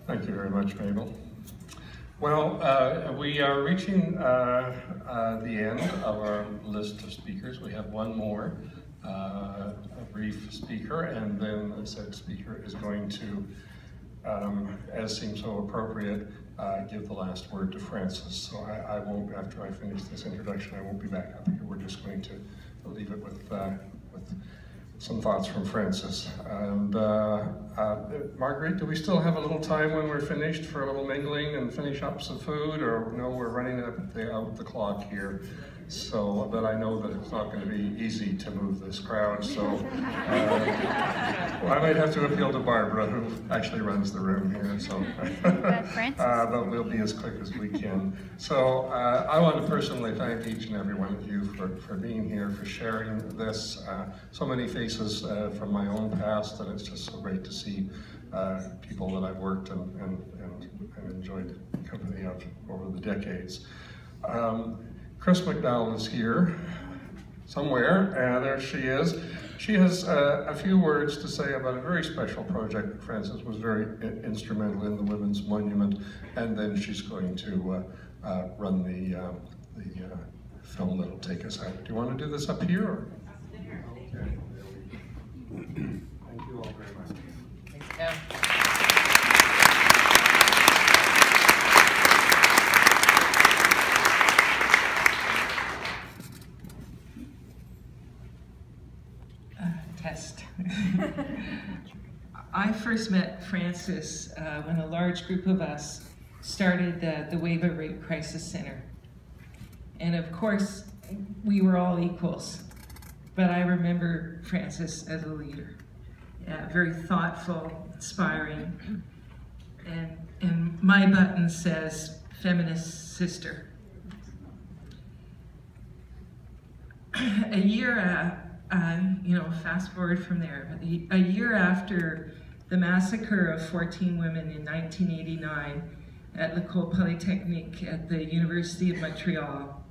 Thank you very much, Mabel. Well, we are reaching the end of our list of speakers. We have one more, a brief speaker, and then the said speaker is going to, as seems so appropriate, give the last word to Frances. So I won't, after I finish this introduction, I won't be back up here. We're just going to leave it with some thoughts from Frances. And Margaret, do we still have a little time when we're finished for a little mingling and finish up some food, or no, we're running out the clock here. So, but I know that it's not going to be easy to move this crowd, so well, I might have to appeal to Barbara, who actually runs the room here, so but we'll be as quick as we can. So I want to personally thank each and every one of you for being here, for sharing this. So many faces from my own past, and it's just so great to see people that I've worked and enjoyed the company of over the decades. Chris McDowell is here somewhere, and there she is. She has a few words to say about a very special project. Frances was very instrumental in the Women's Monument, and then she's going to run the film that'll take us out. Do you want to do this up here? Or? Okay. Thank you all very much. Thanks, Tim. I first met Frances when a large group of us started the Waiva Rape Crisis Center. And of course, we were all equals, but I remember Frances as a leader. Very thoughtful, inspiring, and my button says, feminist sister. A year fast forward from there, a year after the massacre of 14 women in 1989 at L'École Polytechnique at the University of Montreal,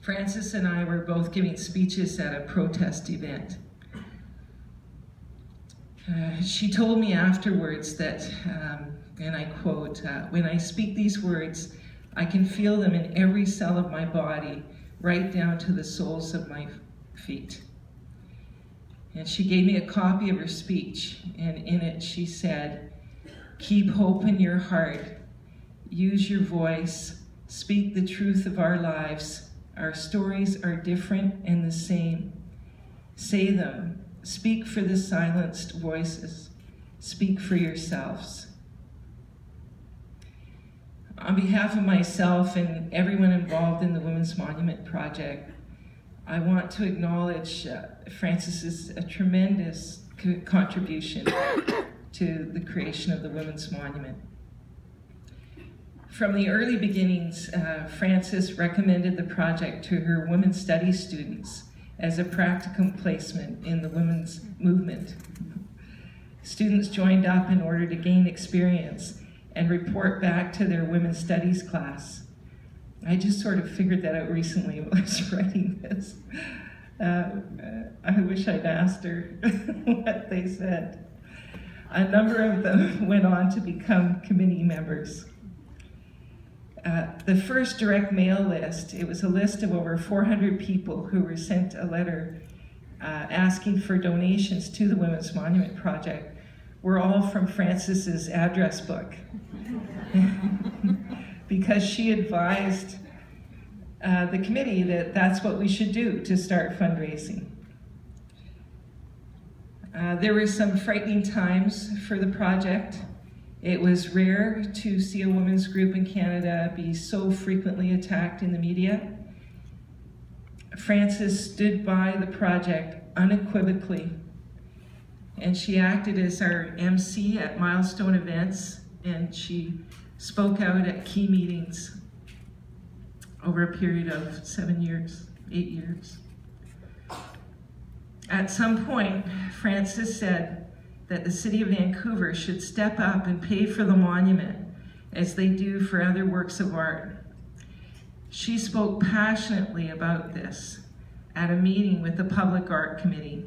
Frances and I were both giving speeches at a protest event. She told me afterwards that, and I quote, "When I speak these words, I can feel them in every cell of my body, right down to the soles of my feet." And she gave me a copy of her speech, and in it she said, "Keep hope in your heart, use your voice, speak the truth of our lives. Our stories are different and the same. Say them, speak for the silenced voices, speak for yourselves." On behalf of myself and everyone involved in the Women's Monument Project, I want to acknowledge Frances's tremendous contribution to the creation of the Women's Monument. From the early beginnings, Frances recommended the project to her women's studies students as a practicum placement in the women's movement. Students joined up in order to gain experience and report back to their women's studies class. I just sort of figured that out recently when I was writing this. I wish I'd asked her what they said. A number of them went on to become committee members. The first direct mail list, it was a list of over 400 people who were sent a letter asking for donations to the Women's Monument Project, were all from Frances's address book. Because she advised the committee that that's what we should do to start fundraising. There were some frightening times for the project. It was rare to see a women's group in Canada be so frequently attacked in the media. Frances stood by the project unequivocally, and she acted as our MC at milestone events, and she spoke out at key meetings over a period of 7 years, 8 years. At some point, Frances said that the City of Vancouver should step up and pay for the monument as they do for other works of art. She spoke passionately about this at a meeting with the Public Art Committee.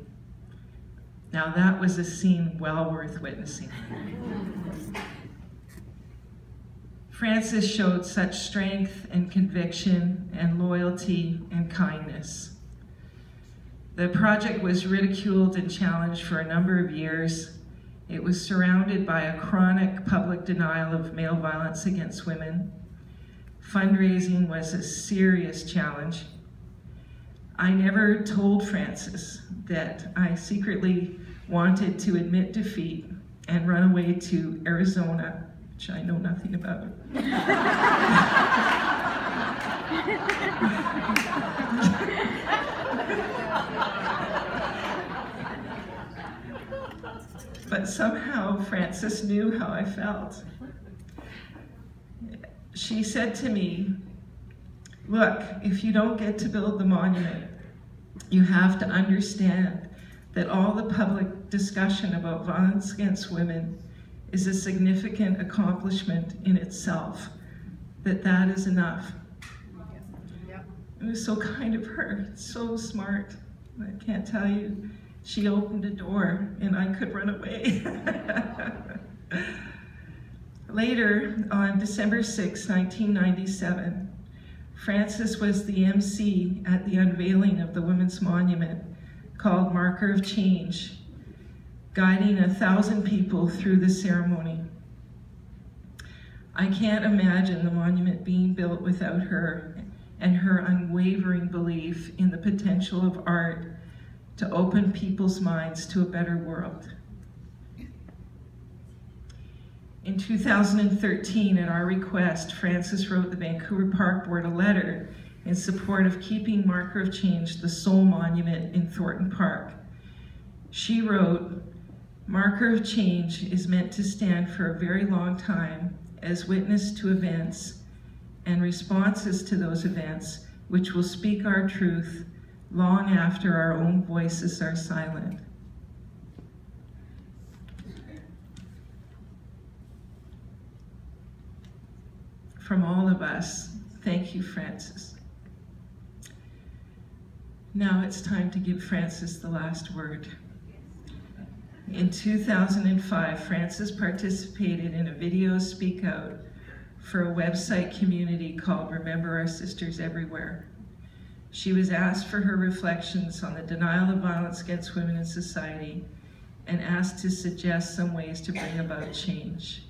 Now that was a scene well worth witnessing. Frances showed such strength and conviction and loyalty and kindness. The project was ridiculed and challenged for a number of years. It was surrounded by a chronic public denial of male violence against women. Fundraising was a serious challenge. I never told Frances that I secretly wanted to admit defeat and run away to Arizona, which I know nothing about. But somehow Frances knew how I felt. She said to me, look, if you don't get to build the monument, you have to understand that all the public discussion about violence against women is a significant accomplishment in itself, that is enough. It was so kind of her, so smart. I can't tell you. She opened a door and I could run away. Later, on December 6, 1997, Frances was the MC at the unveiling of the Women's Monument called Marker of Change, guiding 1,000 people through the ceremony. I can't imagine the monument being built without her and her unwavering belief in the potential of art to open people's minds to a better world. In 2013, at our request, Frances wrote the Vancouver Park Board a letter in support of keeping Marker of Change the sole monument in Thornton Park. She wrote, Marker of Change is meant to stand for a very long time as witness to events and responses to those events which will speak our truth long after our own voices are silent. From all of us, thank you, Frances. Now it's time to give Frances the last word. In 2005, Frances participated in a video speak out for a website community called Remember Our Sisters Everywhere. She was asked for her reflections on the denial of violence against women in society and asked to suggest some ways to bring about change.